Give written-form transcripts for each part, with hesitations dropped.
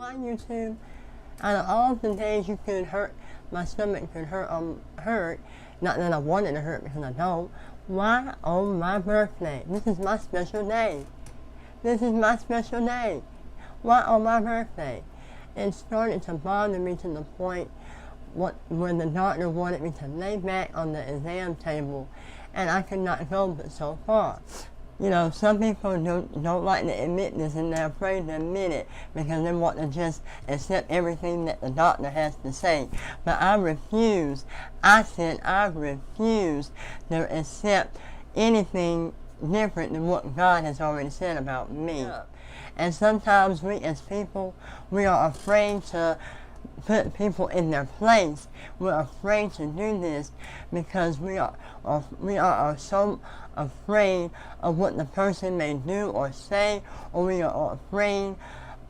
why YouTube, out of all the days you could hurt, my stomach could hurt, not that I wanted to hurt because I don't, why on my birthday? This is my special day. This is my special day. Why on my birthday? It started to bother me to the point when the doctor wanted me to lay back on the exam table, and I could not go but so far. You know, some people don't like to admit this, and they're afraid to admit it because they want to just accept everything that the doctor has to say. But I refuse. I said I refuse to accept anything different than what God has already said about me. And sometimes we as people, we are afraid to put people in their place. We're afraid to do this because we are so afraid of what the person may do or say, or we are afraid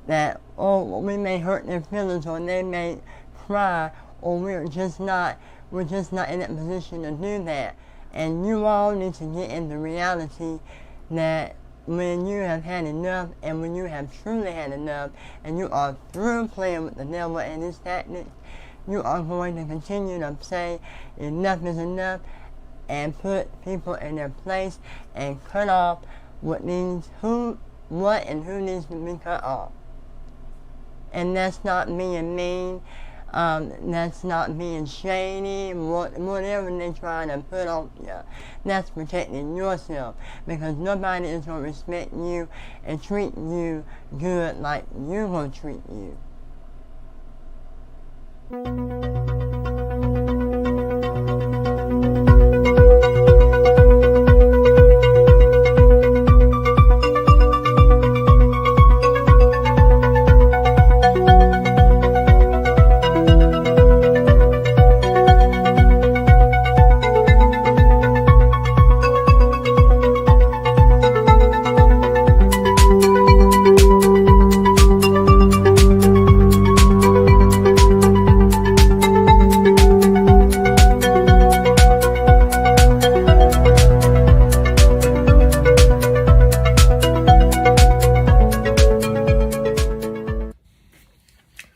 that we may hurt their feelings, or they may cry, or we're just not in that position to do that. And you all need to get in the reality that when you have had enough, and when you have truly had enough, and you are through playing with the devil and his tactics, you are going to continue to say enough is enough and put people in their place and cut off what needs who needs to be cut off. And that's not being mean. That's not being shady, whatever they're trying to put on you. That's protecting yourself, because nobody is going to respect you and treat you good like you're going to treat you.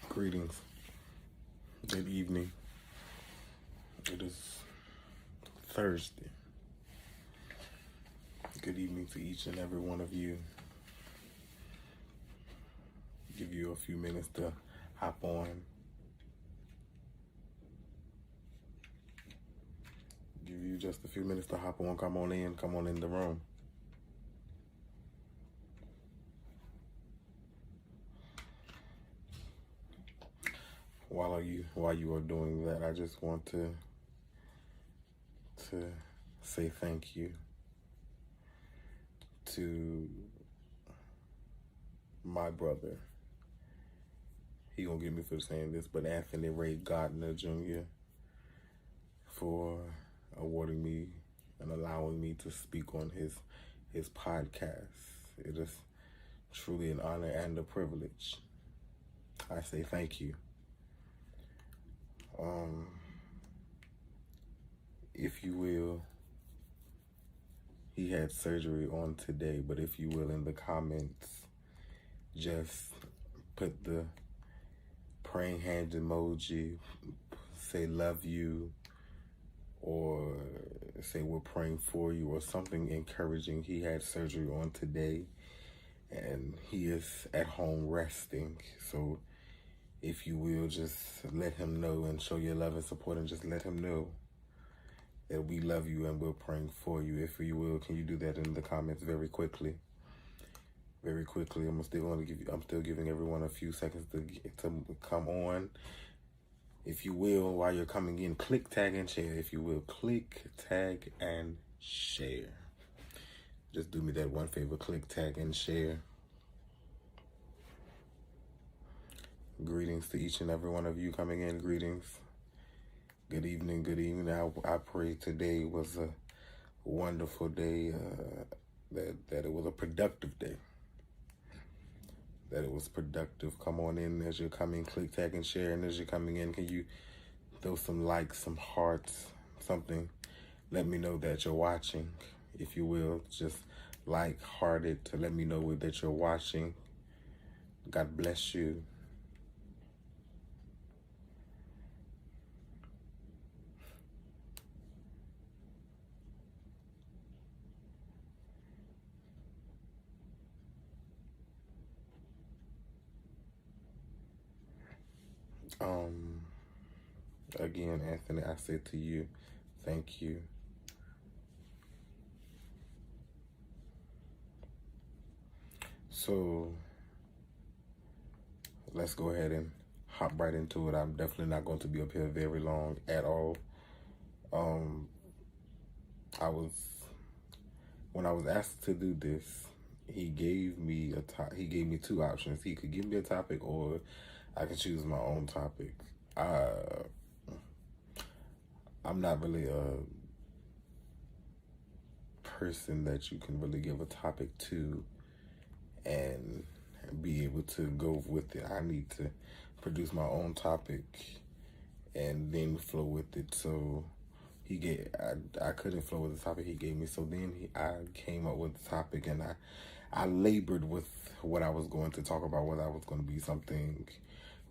Greetings. Good evening. It is Thursday. Good evening to each and every one of you. Give you a few minutes to hop on. Give you just a few minutes to hop on. Come on in the room. While you are doing that, I just want to say thank you to my brother. He gonna get me for saying this, but Anthony Ray Gardner Jr. for awarding me and allowing me to speak on his podcast. It is truly an honor and a privilege. I say thank you. If you will, he had surgery on today, but if you will, in the comments, just put the praying hand emoji, say love you, or say we're praying for you, or something encouraging. He had surgery on today, and he is at home resting. So if you will, just let him know and show your love and support, and just let him know that we love you and we're praying for you. If you will, can you do that in the comments very quickly? Very quickly. I'm still giving everyone a few seconds to come on. If you will, while you're coming in, click, tag, and share. If you will, click, tag, and share. Just do me that one favor, click, tag, and share. Greetings to each and every one of you coming in. Greetings. Good evening, good evening. I pray today was a wonderful day, that it was a productive day. That it was productive. Come on in as you're coming, click, tag, and share. And as you're coming in, can you throw some likes, some hearts, something? Let me know that you're watching. If you will, just like, heart it to let me know that you're watching. God bless you. Again, Anthony, I say to you, thank you. So let's go ahead and hop right into it. I'm definitely not going to be up here very long at all. When I was asked to do this, he gave me two options. He could give me a topic, or I could choose my own topic. I'm not really a person that you can really give a topic to and be able to go with it. I need to produce my own topic and then flow with it. So I couldn't flow with the topic he gave me. So then I came up with the topic, and I labored with what I was going to talk about, whether I was going to be something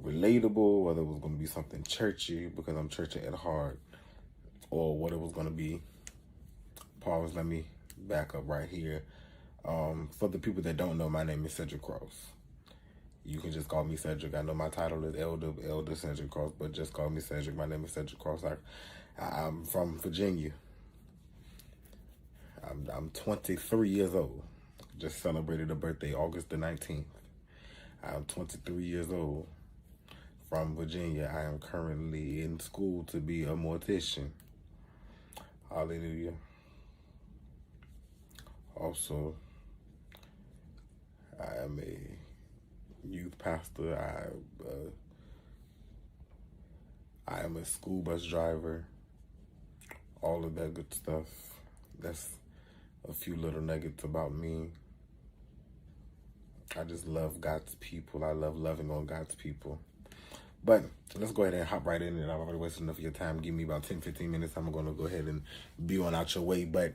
relatable, whether it was going to be something churchy, because I'm churchy at heart, or what it was going to be. Pause, let me back up right here. For the people that don't know, my name is Cedric Cross. You can just call me Cedric. I know my title is Elder Cedric Cross, but just call me Cedric. My name is Cedric Cross. I'm from Virginia. I'm 23 years old. Just celebrated a birthday, August the 19th. I'm 23 years old, from Virginia. I am currently in school to be a mortician. Hallelujah. Also, I am a youth pastor. I am a school bus driver. All of that good stuff. That's a few little nuggets about me. I just love God's people. I love loving on God's people. But let's go ahead and hop right in. I've already wasted enough of your time. Give me about 10, 15 minutes. I'm going to go ahead and be on out your way. But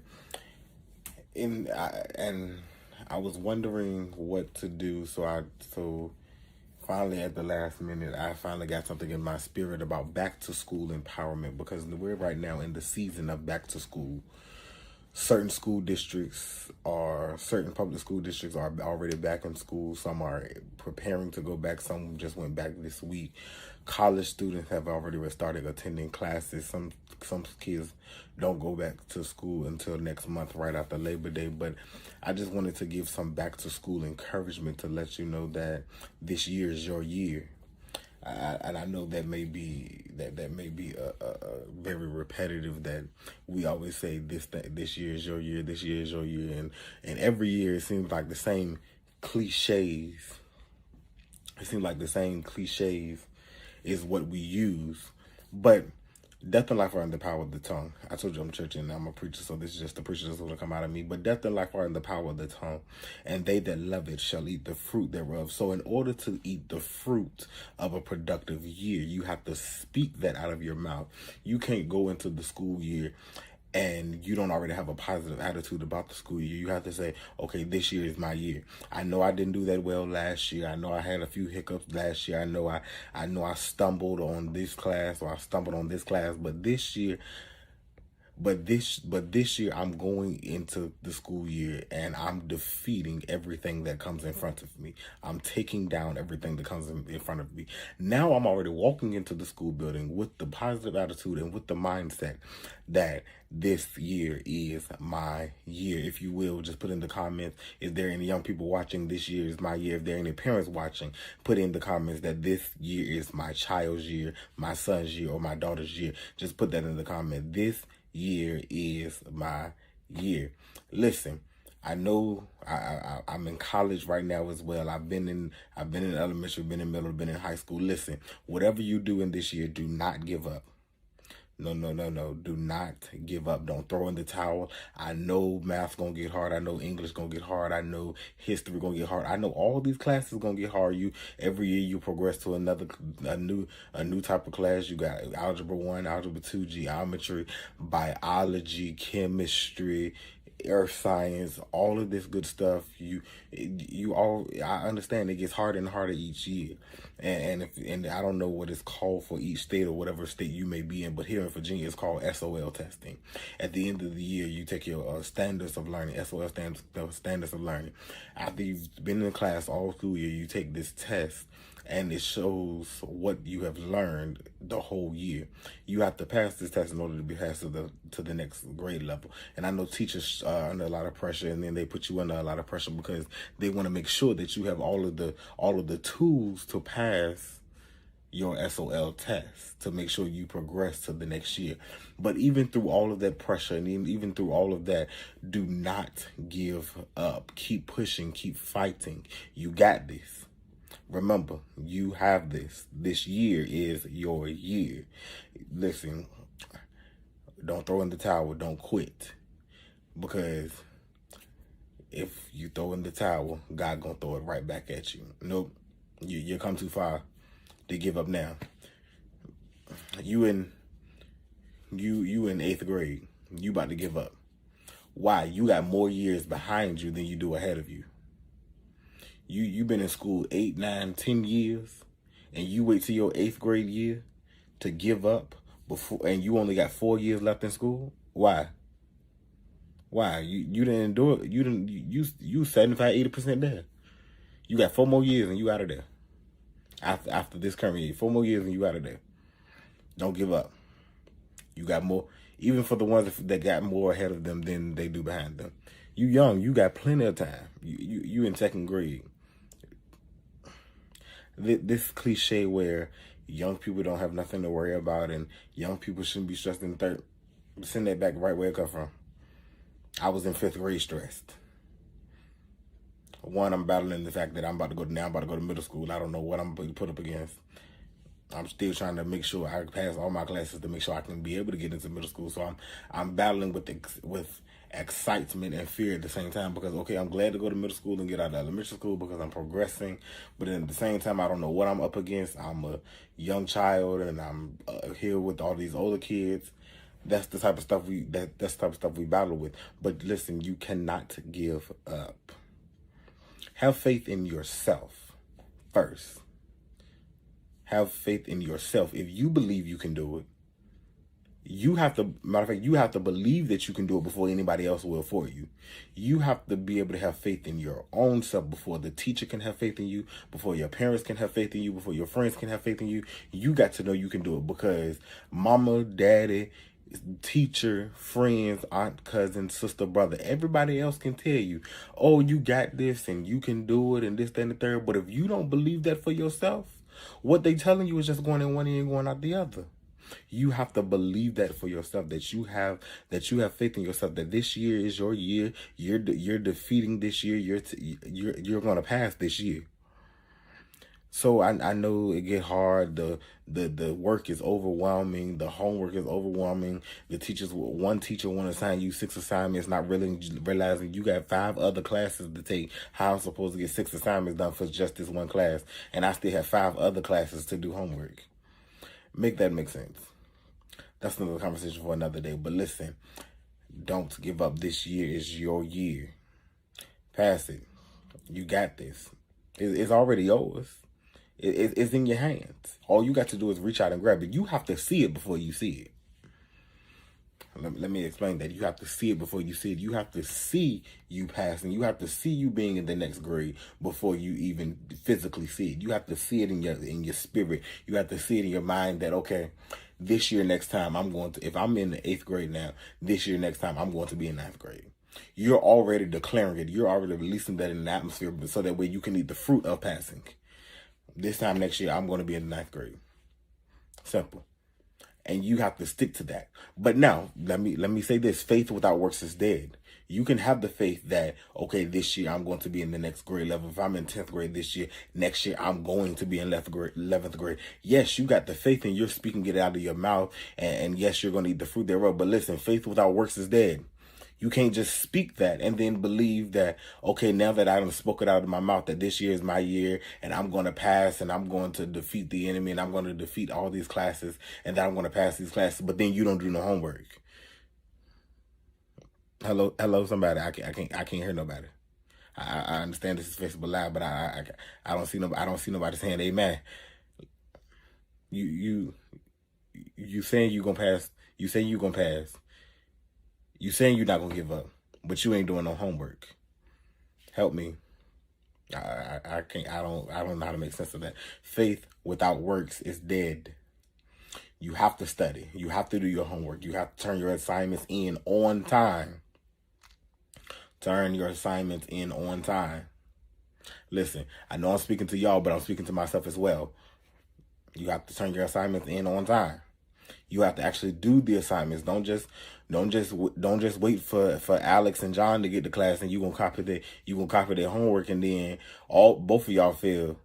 I was wondering what to do. So finally, at the last minute, I finally got something in my spirit about back to school empowerment, because we're right now in the season of back to school. Certain public school districts are already back in school. Some are preparing to go back. Some just went back this week. College students have already started attending classes. Some kids don't go back to school until next month, right after Labor Day. But I just wanted to give some back to school encouragement to let you know that this year is your year. And I know that may be a very repetitive, that we always say this year is your year, this year is your year, and every year it seems like the same cliches. It seems like the same cliches is what we use, but death and life are in the power of the tongue. I told you I'm church and I'm a preacher, so this is just the preacher that's going to come out of me. But death and life are in the power of the tongue, and they that love it shall eat the fruit thereof. So in order to eat the fruit of a productive year, you have to speak that out of your mouth. You can't go into the school year and you don't already have a positive attitude about the school year. You have to say, okay, this year is my year. I know I didn't do that well last year. I know I had a few hiccups last year. I know I stumbled on this class, or I stumbled on this class, but this year I'm going into the school year and I'm defeating everything that comes in front of me. I'm taking down everything that comes in front of me. Now I'm already walking into the school building with the positive attitude and with the mindset that this year is my year. If you will, just put in the comments, is there any young people watching? This year is my year. If there are any parents watching, put in the comments that this year is my child's year, my son's year, or my daughter's year. Just put that in the comment. This year is my year. Listen, I know I'm in college right now as well. I've been in elementary, been in middle, been in high school. Listen, whatever you do in this year, do not give up. No. Do not give up. Don't throw in the towel. I know math's going to get hard. I know English going to get hard. I know history going to get hard. I know all these classes going to get hard. Every year you progress to a new type of class. You got Algebra 1, Algebra 2, geometry, biology, chemistry, earth science, all of this good stuff. I understand it gets harder and harder each year. And I don't know what it's called for each state or whatever state you may be in, but here in Virginia it's called SOL testing. At the end of the year, you take your standards of learning, SOL standards of learning. After you've been in class all school year, you take this test and it shows what you have learned the whole year. You have to pass this test in order to be passed to the next grade level. And I know teachers are under a lot of pressure, and then they put you under a lot of pressure because they want to make sure that you have all of the tools to pass your SOL test, to make sure you progress to the next year. But even through all of that pressure, and even through all of that, do not give up. Keep pushing, keep fighting. You got this. Remember, you have this. This year is your year. Listen, don't throw in the towel. Don't quit. Because if you throw in the towel, God gonna throw it right back at you. Nope. You come too far to give up now. You in 8th grade. You about to give up. Why? You got more years behind you than you do ahead of you. You've been in school 8, 9, 10 years, and you wait till your 8th grade year to give up before, and you only got 4 years left in school. Why? You didn't do it. You 75, 80% there. You got 4 more years and you out of there. After this current year, 4 more years and you out of there. Don't give up. You got more, even for the ones that got more ahead of them than they do behind them. You young, you got plenty of time. You in 2nd grade. This cliche where young people don't have nothing to worry about and young people shouldn't be stressed in 3rd. Send that back right where it come from. I was in 5th grade stressed. One, I'm battling the fact that I'm about to go to middle school. I don't know what I'm going to put up against. I'm still trying to make sure I pass all my classes to make sure I can be able to get into middle school. So I'm battling with excitement and fear at the same time, because okay, I'm glad to go to middle school and get out of elementary school because I'm progressing, but at the same time I don't know what I'm up against. I'm a young child and I'm here with all these older kids. That's the type of stuff that's the type of stuff we battle with. But listen, you cannot give up. Have faith in yourself first. Have faith in yourself. If you believe you can do it, you have to, matter of fact, you have to believe that you can do it before anybody else will for you. You have to be able to have faith in your own self before the teacher can have faith in you, before your parents can have faith in you, before your friends can have faith in you. You got to know you can do it, because mama, daddy, teacher, friends, aunt, cousin, sister, brother, everybody else can tell you, oh, you got this and you can do it and this, that, and the third. But if you don't believe that for yourself, what they telling you is just going in one ear and going out the other. You have to believe that for yourself, that you have faith in yourself, that this year is your year. You're defeating this year. You're going to pass this year. So I know it get hard. The work is overwhelming. The homework is overwhelming. One teacher want to assign you 6 assignments, not really realizing you got 5 other classes to take. How I'm supposed to get 6 assignments done for just this one class, and I still have 5 other classes to do homework. Make that make sense. That's another conversation for another day. But listen, don't give up. This year is your year. Pass it. You got this. It's already yours. It's in your hands. All you got to do is reach out and grab it. You have to see it before you see it. Let me explain that. You have to see it before you see it. You have to see you passing. You have to see you being in the next grade before you even physically see it. You have to see it in your spirit. You have to see it in your mind that, okay, this year, next time, if I'm in the 8th grade now, this year, next time, I'm going to be in 9th grade. You're already declaring it. You're already releasing that in the atmosphere, so that way you can eat the fruit of passing. This time next year, I'm going to be in the 9th grade. Simple. And you have to stick to that. But now, let me say this. Faith without works is dead. You can have the faith that, okay, this year I'm going to be in the next grade level. If I'm in 10th grade this year, next year I'm going to be in 11th grade. Yes, you got the faith and you're speaking it out of your mouth. And yes, you're going to eat the fruit thereof. But listen, faith without works is dead. You can't just speak that and then believe that, okay, now that I done spoke it out of my mouth that this year is my year and I'm going to pass and I'm going to defeat the enemy and I'm going to defeat all these classes and that I'm going to pass these classes, but then you don't do no homework. Hello, somebody. I can't hear nobody. I understand this is Facebook Live, but I don't see nobody saying amen. You saying you gonna pass? You saying you gonna pass? You saying you're not going to give up, but you ain't doing no homework. Help me. I can't. I don't know how to make sense of that. Faith without works is dead. You have to study. You have to do your homework. You have to turn your assignments in on time. Turn your assignments in on time. Listen, I know I'm speaking to y'all, but I'm speaking to myself as well. You have to turn your assignments in on time. You have to actually do the assignments. Don't just wait for Alex and John to get to class and you gonna copy their homework, and then both of y'all fail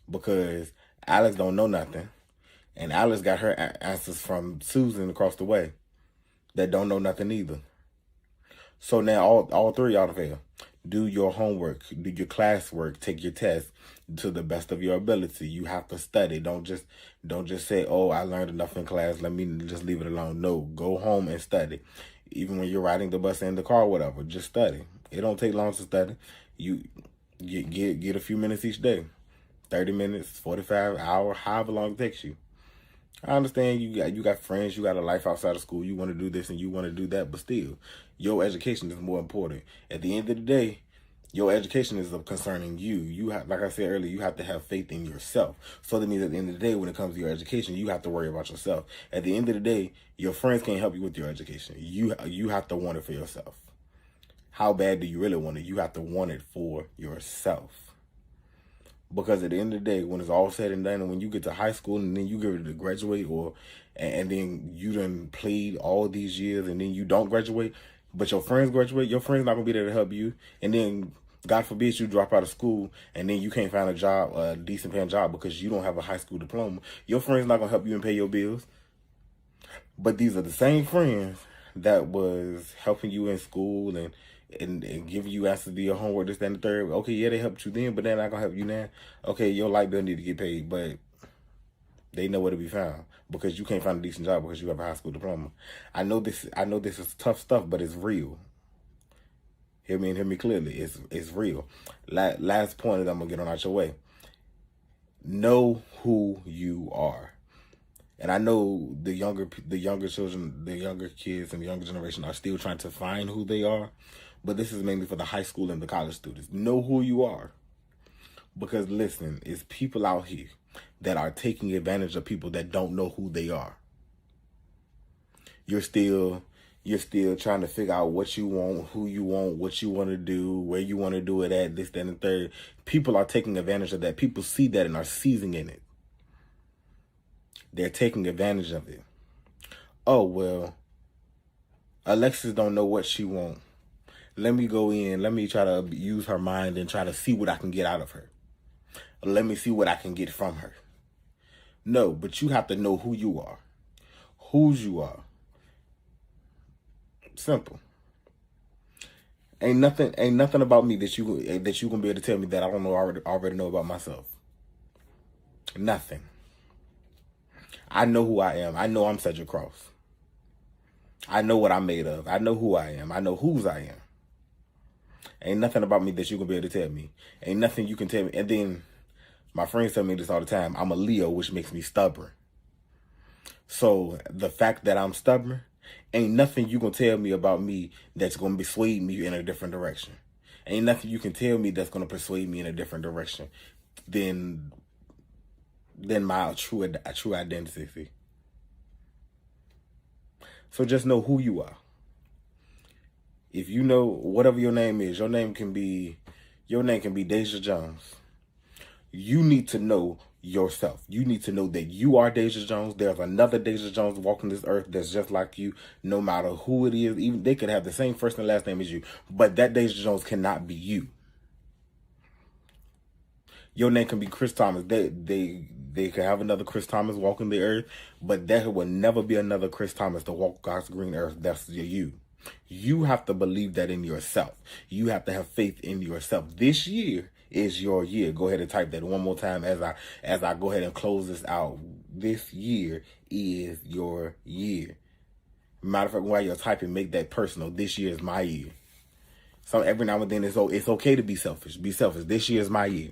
because Alex don't know nothing, and Alex got her answers from Susan across the way that don't know nothing either. So now all three of y'all fail. Do your homework, do your classwork, take your test to the best of your ability. You have to study. Don't just say, "Oh, I learned enough in class. Let me just leave it alone." No, go home and study. Even when you're riding the bus in the car, whatever, just study. It don't take long to study. You get a few minutes each day, 30 minutes, 45 hour, however long it takes you. I understand you got friends, you got a life outside of school, you want to do this and you want to do that, but still, your education is more important. At the end of the day, your education is concerning you. You have, like I said earlier, you have to have faith in yourself. So that means at the end of the day, when it comes to your education, you have to worry about yourself. At the end of the day, your friends can't help you with your education. You have to want it for yourself. How bad do you really want it? You have to want it for yourself. Because at the end of the day, when it's all said and done, and when you get to high school and then you get ready to graduate, and then you done played all these years and then you don't graduate, but your friends graduate, your friends not gonna be there to help you. And then God forbid you drop out of school and then you can't find a job, a decent paying job, because you don't have a high school diploma. Your friends not gonna help you and pay your bills. But these are the same friends that was helping you in school and giving you answers to your homework, this, that, and the third. Okay, yeah, they helped you then, but they're not gonna help you now. Okay, your light bill need to get paid, but they know where to be found because you can't find a decent job because you have a high school diploma. I know this is tough stuff, but it's real. Hear me and hear me clearly. It's real. Last point that I'm gonna get on out your way. Know who you are. And I know the younger children, the younger kids, and the younger generation are still trying to find who they are. But this is mainly for the high school and the college students. Know who you are. Because listen, it's people out here that are taking advantage of people that don't know who they are. You're still trying to figure out what you want, who you want, what you want to do, where you want to do it at, this, that, and the third. People are taking advantage of that. People see that and are seizing in it. They're taking advantage of it. Oh, well, Alexis don't know what she wants. Let me go in. Let me try to use her mind and try to see what I can get out of her. Let me see what I can get from her. No, but you have to know who you are. Whose you are. Simple. Ain't nothing about me that you gonna be able to tell me that I don't know already know about myself. Nothing. I know who I am. I know I'm Cedric Cross. I know what I'm made of. I know who I am. I know whose I am. Ain't nothing about me that you can be able to tell me. Ain't nothing you can tell me. And then my friends tell me this all the time. I'm a Leo, which makes me stubborn. So the fact that I'm stubborn, ain't nothing you can tell me about me that's going to persuade me in a different direction. Ain't nothing you can tell me that's going to persuade me in a different direction than my true identity. So just know who you are. If you know whatever your name is, your name can be Deja Jones. You need to know yourself. You need to know that you are Deja Jones. There's another Deja Jones walking this earth that's just like you, no matter who it is. Even they could have the same first and last name as you, but that Deja Jones cannot be you. Your name can be Chris Thomas. They could have another Chris Thomas walking the earth, but there will never be another Chris Thomas to walk God's green earth. That's you. You have to believe that in yourself. You have to have faith in yourself. This year is your year. Go ahead and type that one more time as I go ahead and close this out. This year is your year. Matter of fact, while you're typing, make that personal. This year is my year. So every now and then it's okay to be selfish. Be selfish. This year is my year.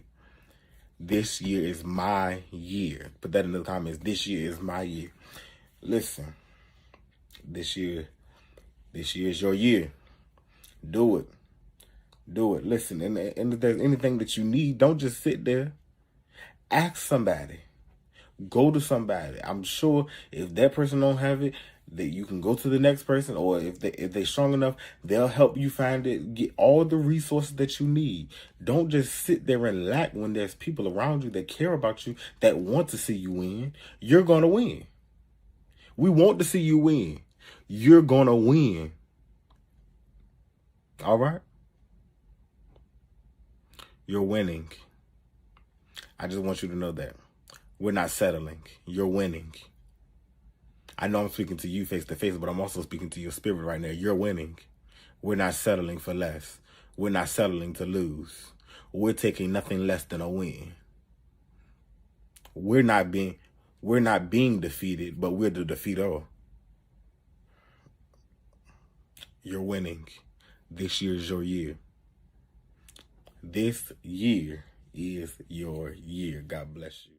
This year is my year. Put that in the comments. This year is my year. Listen, this year is your year. Do it. Do it. Listen, and if there's anything that you need, don't just sit there. Ask somebody. Go to somebody. I'm sure if that person don't have it, that you can go to the next person, or if they're strong enough, they'll help you find it. Get all the resources that you need. Don't just sit there and lack when there's people around you that care about you, that want to see you win. You're gonna win. We want to see you win. You're gonna win. All right? You're winning. I just want you to know that. We're not settling. You're winning. I know I'm speaking to you face to face, but I'm also speaking to your spirit right now. You're winning. We're not settling for less. We're not settling to lose. We're taking nothing less than a win. We're not being defeated, but we're the defeater. You're winning. This year is your year. This year is your year. God bless you.